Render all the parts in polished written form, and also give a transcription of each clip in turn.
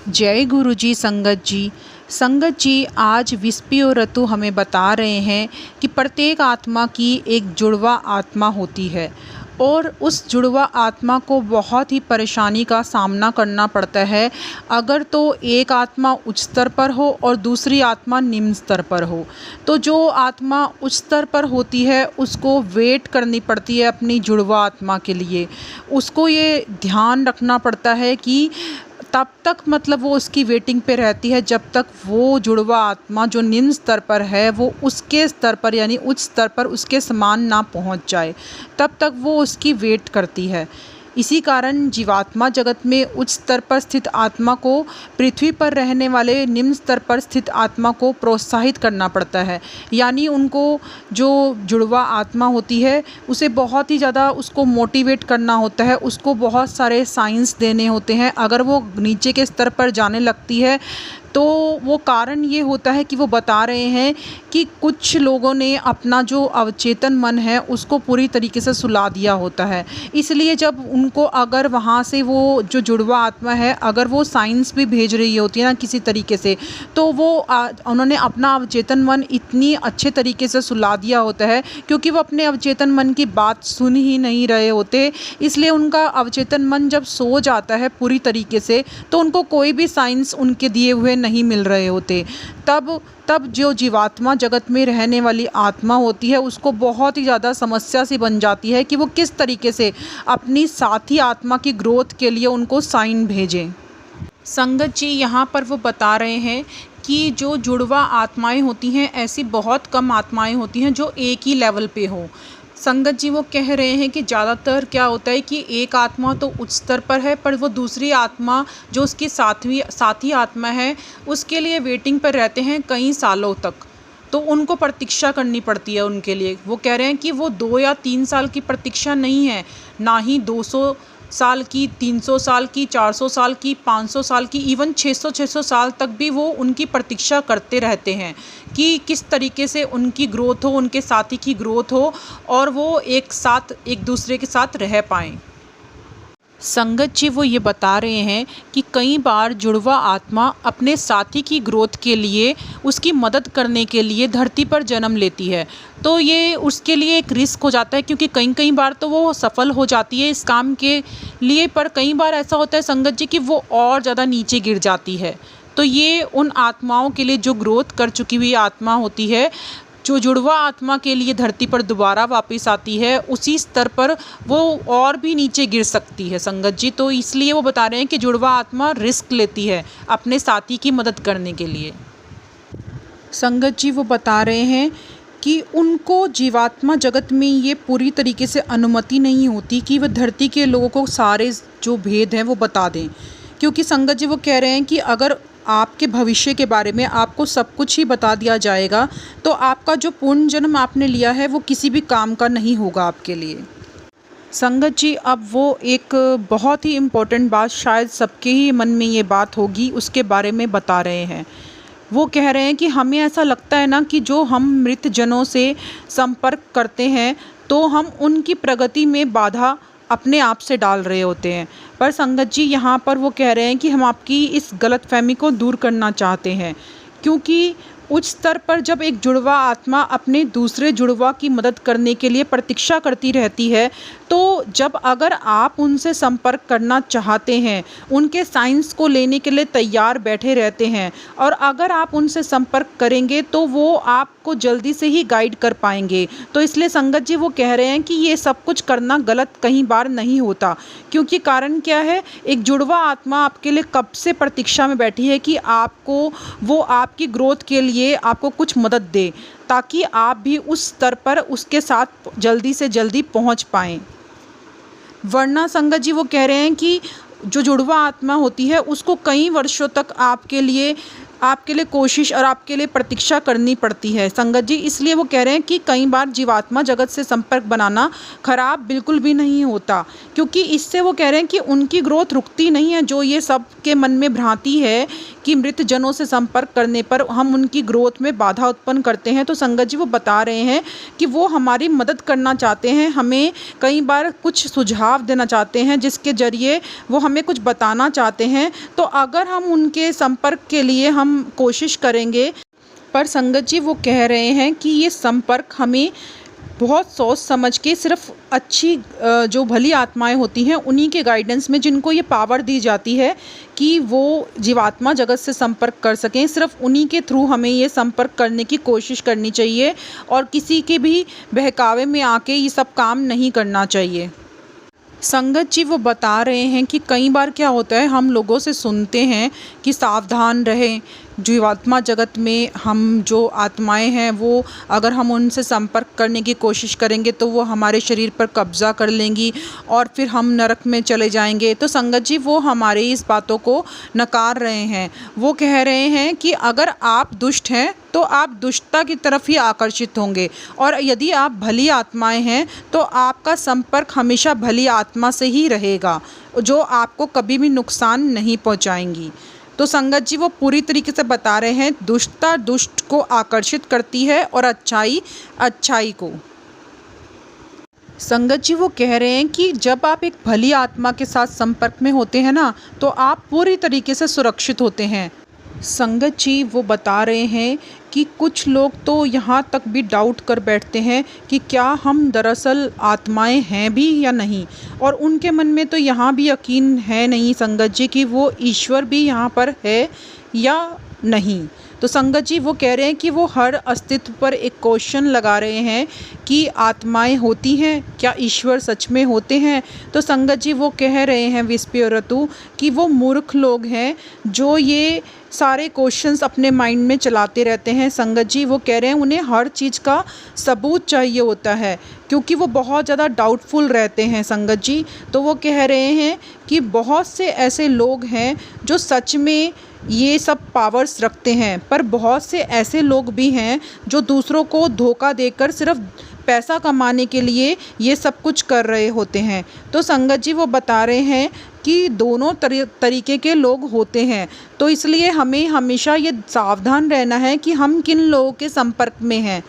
जय गुरु जी। संगत जी आज विस्पी और ऋतु हमें बता रहे हैं कि प्रत्येक आत्मा की एक जुड़वा आत्मा होती है और उस जुड़वा आत्मा को बहुत ही परेशानी का सामना करना पड़ता है अगर तो एक आत्मा उच्च स्तर पर हो और दूसरी आत्मा निम्न स्तर पर हो। तो जो आत्मा उच्च स्तर पर होती है उसको वेट करनी पड़ती है अपनी जुड़वा आत्मा के लिए। उसको ये ध्यान रखना पड़ता है कि तब तक मतलब वो उसकी वेटिंग पे रहती है जब तक वो जुड़वा आत्मा जो निम्न स्तर पर है वो उसके स्तर पर यानी उच्च स्तर पर उसके समान ना पहुंच जाए, तब तक वो उसकी वेट करती है। इसी कारण जीवात्मा जगत में उच्च स्तर पर स्थित आत्मा को पृथ्वी पर रहने वाले निम्न स्तर पर स्थित आत्मा को प्रोत्साहित करना पड़ता है। यानी उनको जो जुड़वा आत्मा होती है उसे बहुत ही ज़्यादा उसको मोटिवेट करना होता है, उसको बहुत सारे साइंस देने होते हैं। अगर वो नीचे के स्तर पर जाने लगती है तो वो कारण ये होता है कि वो बता रहे हैं कि कुछ लोगों ने अपना जो अवचेतन मन है उसको पूरी तरीके से सुला दिया होता है। इसलिए जब उनको अगर वहाँ से वो जो जुड़वा आत्मा है अगर वो साइंस भी भेज रही होती है ना किसी तरीके से, तो वो उन्होंने अपना अवचेतन मन इतनी अच्छे तरीके से सुला दिया होता है क्योंकि वो अपने अवचेतन मन की बात सुन ही नहीं रहे होते। इसलिए उनका अवचेतन मन जब सो जाता है पूरी तरीके से तो उनको कोई भी साइंस उनके दिए हुए नहीं मिल रहे होते। तब जो जीवात्मा जगत में रहने वाली आत्मा होती है उसको बहुत ही ज़्यादा समस्या सी बन जाती है कि वो किस तरीके से अपनी साथी आत्मा की ग्रोथ के लिए उनको साइन भेजें। संगत जी यहाँ पर वो बता रहे हैं कि जो जुड़वा आत्माएं होती हैं ऐसी बहुत कम आत्माएं होती हैं जो एक ही लेवल पे हो। संगत जी वो कह रहे हैं कि ज़्यादातर क्या होता है कि एक आत्मा तो उच्च स्तर पर है पर वो दूसरी आत्मा जो उसकी साथी आत्मा है उसके लिए वेटिंग पर रहते हैं कई सालों तक। तो उनको प्रतीक्षा करनी पड़ती है उनके लिए। वो कह रहे हैं कि वो 2 या 3 साल की प्रतीक्षा नहीं है, ना ही 200 साल की, 300 साल की, 400 साल की, 500 साल की, इवन 600 साल तक भी वो उनकी प्रतीक्षा करते रहते हैं कि किस तरीके से उनकी ग्रोथ हो, उनके साथी की ग्रोथ हो और वो एक दूसरे के साथ रह पाएँ। संगत जी वो ये बता रहे हैं कि कई बार जुड़वा आत्मा अपने साथी की ग्रोथ के लिए उसकी मदद करने के लिए धरती पर जन्म लेती है। तो ये उसके लिए एक रिस्क हो जाता है क्योंकि कई बार तो वो सफल हो जाती है इस काम के लिए, पर कई बार ऐसा होता है संगत जी कि वो और ज़्यादा नीचे गिर जाती है। तो ये उन आत्माओं के लिए जो ग्रोथ कर चुकी हुई आत्मा होती है, जो जुड़वा आत्मा के लिए धरती पर दोबारा वापस आती है उसी स्तर पर वो और भी नीचे गिर सकती है संगत जी। तो इसलिए वो बता रहे हैं कि जुड़वा आत्मा रिस्क लेती है अपने साथी की मदद करने के लिए। संगत जी वो बता रहे हैं कि उनको जीवात्मा जगत में ये पूरी तरीके से अनुमति नहीं होती कि वह धरती के लोगों को सारे जो भेद हैं वो बता दें, क्योंकि संगत जी वो कह रहे हैं कि अगर आपके भविष्य के बारे में आपको सब कुछ ही बता दिया जाएगा तो आपका जो पूर्ण जन्म आपने लिया है वो किसी भी काम का नहीं होगा आपके लिए। संगत जी अब वो एक बहुत ही इम्पोर्टेंट बात, शायद सबके ही मन में ये बात होगी, उसके बारे में बता रहे हैं। वो कह रहे हैं कि हमें ऐसा लगता है ना कि जो हम मृत जनों से संपर्क करते हैं तो हम उनकी प्रगति में बाधा अपने आप से डाल रहे होते हैं। पर संगत जी यहाँ पर वो कह रहे हैं कि हम आपकी इस गलतफहमी को दूर करना चाहते हैं, क्योंकि उच्च स्तर पर जब एक जुड़वा आत्मा अपने दूसरे जुड़वा की मदद करने के लिए प्रतीक्षा करती रहती है तो जब अगर आप उनसे संपर्क करना चाहते हैं, उनके साइंस को लेने के लिए तैयार बैठे रहते हैं और अगर आप उनसे संपर्क करेंगे तो वो आपको जल्दी से ही गाइड कर पाएंगे। तो इसलिए संगत जी वो कह रहे हैं कि ये सब कुछ करना गलत कई बार नहीं होता, क्योंकि कारण क्या है, एक जुड़वा आत्मा आपके लिए कब से प्रतीक्षा में बैठी है कि वो आपकी ग्रोथ के लिए आपको कुछ मदद दे ताकि आप भी उस स्तर पर उसके साथ जल्दी से जल्दी पहुंच पाएं। वरना संगत जी वो कह रहे हैं कि जो जुड़वा आत्मा होती है उसको कई वर्षों तक आपके लिए आपके लिए कोशिश और आपके लिए प्रतीक्षा करनी पड़ती है संगत जी। इसलिए वो कह रहे हैं कि कई बार जीवात्मा जगत से संपर्क बनाना खराब बिल्कुल भी नहीं होता, क्योंकि इससे वो कह रहे हैं कि उनकी ग्रोथ रुकती नहीं है। जो ये सबके मन में भ्रांति है कि मृत जनों से संपर्क करने पर हम उनकी ग्रोथ में बाधा उत्पन्न करते हैं, तो संगत जी वो बता रहे हैं कि वो हमारी मदद करना चाहते हैं, हमें कई बार कुछ सुझाव देना चाहते हैं, जिसके ज़रिए वो हमें कुछ बताना चाहते हैं। तो अगर हम उनके संपर्क के लिए हम कोशिश करेंगे, पर संगत जी वो कह रहे हैं कि ये संपर्क हमें बहुत सोच समझ के सिर्फ अच्छी जो भली आत्माएं होती हैं उन्हीं के गाइडेंस में, जिनको ये पावर दी जाती है कि वो जीवात्मा जगत से संपर्क कर सकें, सिर्फ उन्हीं के थ्रू हमें ये संपर्क करने की कोशिश करनी चाहिए और किसी के भी बहकावे में आके ये सब काम नहीं करना चाहिए। संगत जी वो बता रहे हैं कि कई बार क्या होता है, हम लोगों से सुनते हैं कि सावधान रहें, जीवात्मा जगत में हम जो आत्माएं हैं वो अगर हम उनसे संपर्क करने की कोशिश करेंगे तो वो हमारे शरीर पर कब्ज़ा कर लेंगी और फिर हम नरक में चले जाएंगे। तो संगत जी वो हमारी इस बातों को नकार रहे हैं। वो कह रहे हैं कि अगर आप दुष्ट हैं तो आप दुष्टता की तरफ ही आकर्षित होंगे, और यदि आप भली आत्माएं हैं तो आपका संपर्क हमेशा भली आत्मा से ही रहेगा, जो आपको कभी भी नुकसान नहीं पहुंचाएंगी। तो संगत जी वो पूरी तरीके से बता रहे हैं, दुष्टता दुष्ट को आकर्षित करती है और अच्छाई अच्छाई को। संगत जी वो कह रहे हैं कि जब आप एक भली आत्मा के साथ संपर्क में होते हैं ना, तो आप पूरी तरीके से सुरक्षित होते हैं। संगत जी वो बता रहे हैं कि कुछ लोग तो यहाँ तक भी डाउट कर बैठते हैं कि क्या हम दरअसल आत्माएं हैं भी या नहीं, और उनके मन में तो यहाँ भी यकीन है नहीं संगत जी कि वो ईश्वर भी यहाँ पर है या नहीं। तो संगत जी वो कह रहे हैं कि वो हर अस्तित्व पर एक क्वेश्चन लगा रहे हैं कि आत्माएं होती हैं, क्या ईश्वर सच में होते हैं। तो संगत जी वो कह रहे हैं विस्पयोरतु कि वो मूर्ख लोग हैं जो ये सारे क्वेश्चंस अपने माइंड में चलाते रहते हैं। संगत जी वो कह रहे हैं उन्हें हर चीज़ का सबूत चाहिए होता है, क्योंकि वो बहुत ज़्यादा डाउटफुल रहते हैं संगत जी। तो वो कह रहे हैं कि बहुत से ऐसे लोग हैं जो सच में ये सब पावर्स रखते हैं, पर बहुत से ऐसे लोग भी हैं जो दूसरों को धोखा देकर सिर्फ पैसा कमाने के लिए ये सब कुछ कर रहे होते हैं। तो संगत जी वो बता रहे हैं कि दोनों तरीके के लोग होते हैं, तो इसलिए हमें हमेशा ये सावधान रहना है कि हम किन लोगों के संपर्क में हैं।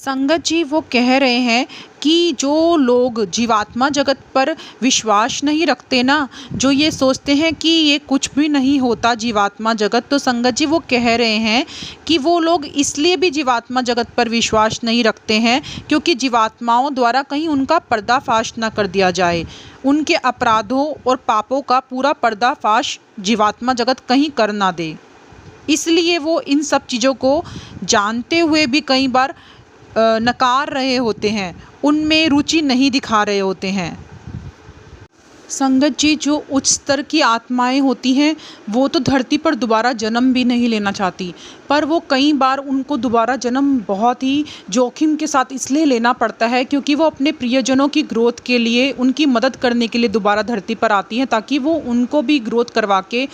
संगत जी वो कह रहे हैं कि जो लोग जीवात्मा जगत पर विश्वास नहीं रखते ना, जो ये सोचते हैं कि ये कुछ भी नहीं होता जीवात्मा जगत, तो संगत जी वो कह रहे हैं कि वो लोग इसलिए भी जीवात्मा जगत पर विश्वास नहीं रखते हैं क्योंकि जीवात्माओं द्वारा कहीं उनका पर्दाफाश ना कर दिया जाए, उनके अपराधों और पापों का पूरा पर्दाफाश जीवात्मा जगत कहीं कर ना दे। इसलिए वो इन सब चीज़ों को जानते हुए भी कई बार नकार रहे होते हैं, उनमें रुचि नहीं दिखा रहे होते हैं। संगत जी जो उच्च स्तर की आत्माएं होती हैं वो तो धरती पर दोबारा जन्म भी नहीं लेना चाहती, पर वो कई बार उनको दोबारा जन्म बहुत ही जोखिम के साथ इसलिए लेना पड़ता है क्योंकि वो अपने प्रियजनों की ग्रोथ के लिए, उनकी मदद करने के लिए दोबारा धरती पर आती हैं, ताकि वो उनको भी ग्रोथ करवा के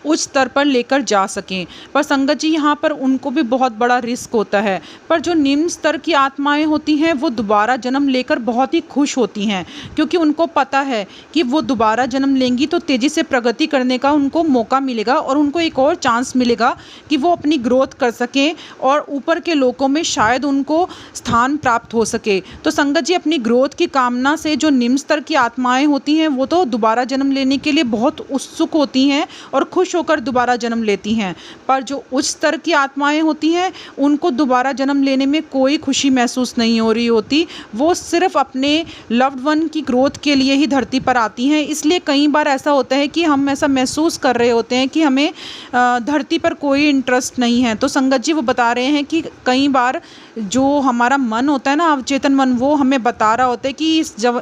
उच्च स्तर पर लेकर जा सकें। पर संगत जी यहाँ पर उनको भी बहुत बड़ा रिस्क होता है। पर जो निम्न स्तर की आत्माएं होती हैं वो दोबारा जन्म लेकर बहुत ही खुश होती हैं, क्योंकि उनको पता है कि वो दोबारा जन्म लेंगी तो तेज़ी से प्रगति करने का उनको मौका मिलेगा और उनको एक और चांस मिलेगा कि वो अपनी ग्रोथ कर सकें और ऊपर के लोकों में शायद उनको स्थान प्राप्त हो सके। तो संगत जी अपनी ग्रोथ की कामना से जो निम्न स्तर की आत्माएं होती हैं वो तो दोबारा जन्म लेने के लिए बहुत उत्सुक होती हैं और खुश होकर दोबारा जन्म लेती हैं, पर जो उच्च स्तर की आत्माएं होती हैं उनको दोबारा जन्म लेने में कोई खुशी महसूस नहीं हो रही होती, वो सिर्फ अपने लव्ड वन की ग्रोथ के लिए ही धरती पर आती हैं। इसलिए कई बार ऐसा होता है कि हम ऐसा महसूस कर रहे होते हैं कि हमें धरती पर कोई इंटरेस्ट नहीं है। तो संगत जी वो बता रहे हैं कि कई बार जो हमारा मन होता है ना, अवचेतन मन, वो हमें बता रहा होता है कि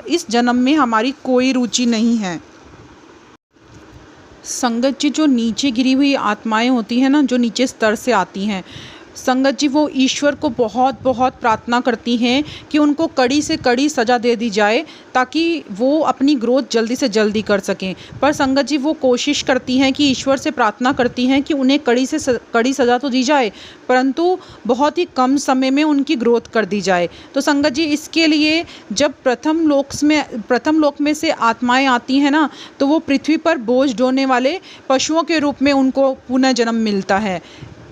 इस जन्म में हमारी कोई रुचि नहीं है। संगत जी जो नीचे गिरी हुई आत्माएं होती हैं ना, जो नीचे स्तर से आती हैं, संगत जी वो ईश्वर को बहुत बहुत प्रार्थना करती हैं कि उनको कड़ी से कड़ी सज़ा दे दी जाए ताकि वो अपनी ग्रोथ जल्दी से जल्दी कर सकें। पर संगत जी वो कोशिश करती हैं कि ईश्वर से प्रार्थना करती हैं कि उन्हें कड़ी सज़ा तो दी जाए, परंतु बहुत ही कम समय में उनकी ग्रोथ कर दी जाए। तो संगत जी इसके लिए जब प्रथम लोक में से आत्माएं आती हैं ना, तो वो पृथ्वी पर बोझ ढोने वाले पशुओं के रूप में उनको पुनः जन्म मिलता है।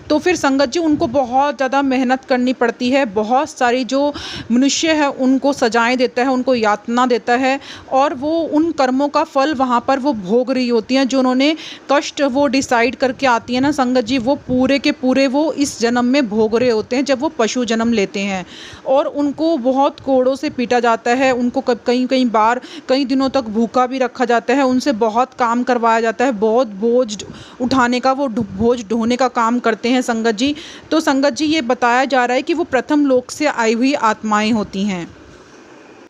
तो फिर संगत जी उनको बहुत ज़्यादा मेहनत करनी पड़ती है, बहुत सारी जो मनुष्य है उनको सजाएं देता है, उनको यातना देता है और वो उन कर्मों का फल वहाँ पर वो भोग रही होती हैं। जो उन्होंने कष्ट वो डिसाइड करके आती है ना संगत जी, वो पूरे के पूरे वो इस जन्म में भोग रहे होते हैं जब वो पशु जन्म लेते हैं। और उनको बहुत कोड़ों से पीटा जाता है, उनको कई बार कई दिनों तक भूखा भी रखा जाता है, उनसे बहुत काम करवाया जाता है, बहुत बोझ उठाने का वो बोझ ढोने का काम करते हैं संगत जी। तो संगत जी ये बताया जा रहा है कि वो प्रथम लोक से आई हुई आत्माएं होती हैं।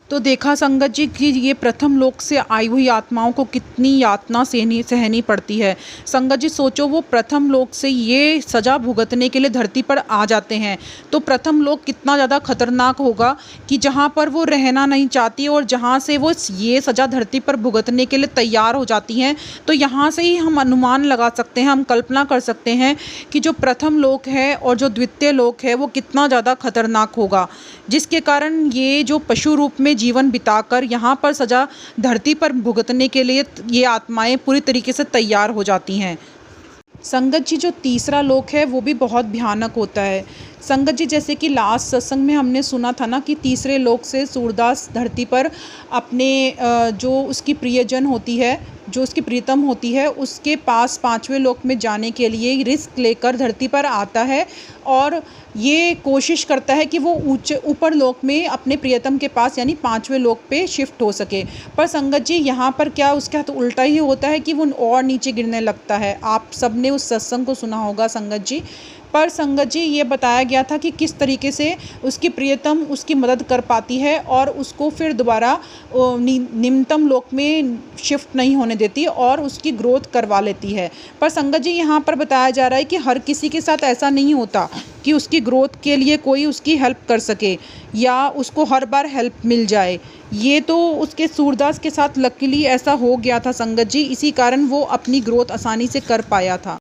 तो देखा संगत जी कि ये प्रथम लोक से आई हुई आत्माओं को कितनी यातना सहनी पड़ती है। संगत जी सोचो वो प्रथम लोक से ये सज़ा भुगतने के लिए धरती पर आ जाते हैं, तो प्रथम लोक कितना ज़्यादा खतरनाक होगा कि जहाँ पर वो रहना नहीं चाहती और जहाँ से वो ये सज़ा धरती पर भुगतने के लिए तैयार हो जाती हैं। तो यहाँ से ही हम अनुमान लगा सकते हैं, हम कल्पना कर सकते हैं कि जो प्रथम लोक है और जो द्वितीय लोक है वो कितना ज़्यादा खतरनाक होगा, जिसके कारण ये जो पशु रूप में जीवन बिताकर यहाँ पर सज़ा धरती पर भुगतने के लिए ये आत्माएं पूरी तरीके से तैयार हो जाती हैं। संगत जी जो तीसरा लोक है वो भी बहुत भयानक होता है। संगत जी जैसे कि लास्ट सत्संग में हमने सुना था ना कि तीसरे लोक से सूरदास धरती पर अपने जो उसकी प्रियजन होती है, जो उसकी प्रीतम होती है, उसके पास पांचवें लोक में जाने के लिए रिस्क लेकर धरती पर आता है और ये कोशिश करता है कि वो ऊपर लोक में अपने प्रियतम के पास यानी पांचवें लोक पे शिफ्ट हो सके। पर संगत जी यहाँ पर क्या उसके हाथ उल्टा ही होता है कि वो और नीचे गिरने लगता है। आप सबने उस सत्संग को सुना होगा संगत जी। पर संगत जी ये बताया गया था कि किस तरीके से उसकी प्रियतम उसकी मदद कर पाती है और उसको फिर दोबारा निम्नतम लोक में शिफ्ट नहीं होने देती और उसकी ग्रोथ करवा लेती है। पर संगत जी यहाँ पर बताया जा रहा है कि हर किसी के साथ ऐसा नहीं होता कि उसकी ग्रोथ के लिए कोई उसकी हेल्प कर सके या उसको हर बार हेल्प मिल जाए। ये तो उसके सूरदास के साथ लकीली ऐसा हो गया था संगत जी, इसी कारण वो अपनी ग्रोथ आसानी से कर पाया था।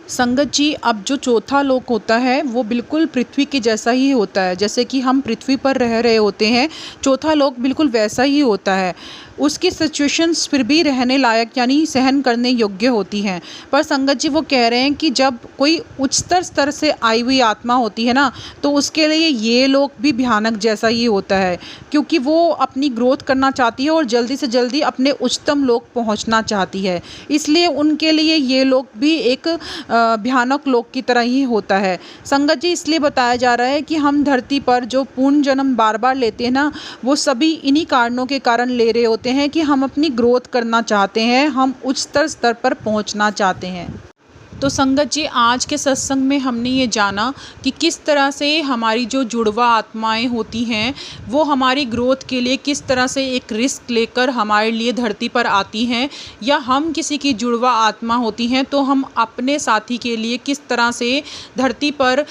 संगत जी अब जो चौथा लोक होता है वो बिल्कुल पृथ्वी के जैसा ही होता है। जैसे कि हम पृथ्वी पर रह रहे होते हैं, चौथा लोक बिल्कुल वैसा ही होता है। उसकी सिचुएशंस फिर भी रहने लायक यानी सहन करने योग्य होती हैं। पर संगत जी वो कह रहे हैं कि जब कोई उच्चतर स्तर से आई हुई आत्मा होती है ना, तो उसके लिए ये लोक भी भयानक जैसा ही होता है, क्योंकि वो अपनी ग्रोथ करना चाहती है और जल्दी से जल्दी अपने उच्चतम लोक पहुंचना चाहती है। इसलिए उनके लिए ये लोक भी एक भयानक लोक की तरह ही होता है। संगत जी इसलिए बताया जा रहा है कि हम धरती पर जो पूर्ण जन्म बार बार लेते हैं ना, वो सभी इन्हीं कारणों के कारण ले रहे होते हैं कि हम अपनी ग्रोथ करना चाहते हैं, हम उच्चतर स्तर पर पहुंचना चाहते हैं। तो संगत जी आज के सत्संग में हमने ये जाना कि किस तरह से हमारी जो जुड़वा आत्माएं होती हैं वो हमारी ग्रोथ के लिए किस तरह से एक रिस्क लेकर हमारे लिए धरती पर आती हैं, या हम किसी की जुड़वा आत्मा होती हैं तो हम अपने साथी के लिए किस तरह से धरती पर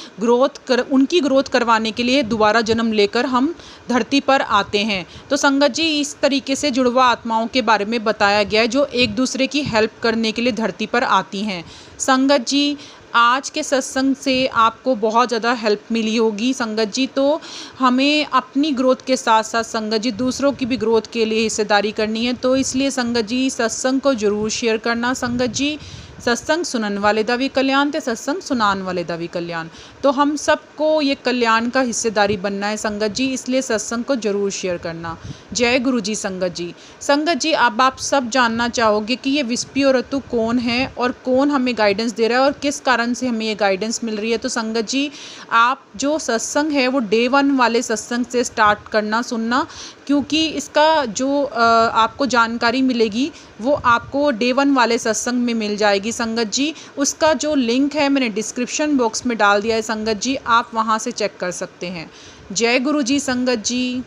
उनकी ग्रोथ करवाने के लिए दोबारा जन्म लेकर हम धरती पर आते हैं। तो संगत जी इस तरीके से जुड़वा आत्माओं के बारे में बताया गया है जो एक दूसरे की हेल्प करने के लिए धरती पर आती हैं। संगत जी आज के सत्संग से आपको बहुत ज़्यादा हेल्प मिली होगी संगत जी। तो हमें अपनी ग्रोथ के साथ साथ संगत जी दूसरों की भी ग्रोथ के लिए हिस्सेदारी करनी है। तो इसलिए संगत जी सत्संग को ज़रूर शेयर करना। संगत जी सत्संग सुनन वाले दा भी कल्याण ते सत्संग सुनान वाले दा भी कल्याण। तो हम सबको ये कल्याण का हिस्सेदारी बनना है संगत जी, इसलिए सत्संग को ज़रूर शेयर करना। जय गुरु जी संगत जी। संगत जी अब आप सब जानना चाहोगे कि ये विस्पी ऋतु कौन है और कौन हमें गाइडेंस दे रहा है और किस कारण से हमें ये गाइडेंस मिल रही है। तो संगत जी आप जो सत्संग है वो डे 1 वाले सत्संग से स्टार्ट करना सुनना, क्योंकि इसका जो आपको जानकारी मिलेगी वो आपको डे 1 वाले सत्संग में मिल जाएगी संगत जी। उसका जो लिंक है मैंने डिस्क्रिप्शन बॉक्स में डाल दिया है संगत जी, आप वहाँ से चेक कर सकते हैं। जय गुरु जी संगत जी।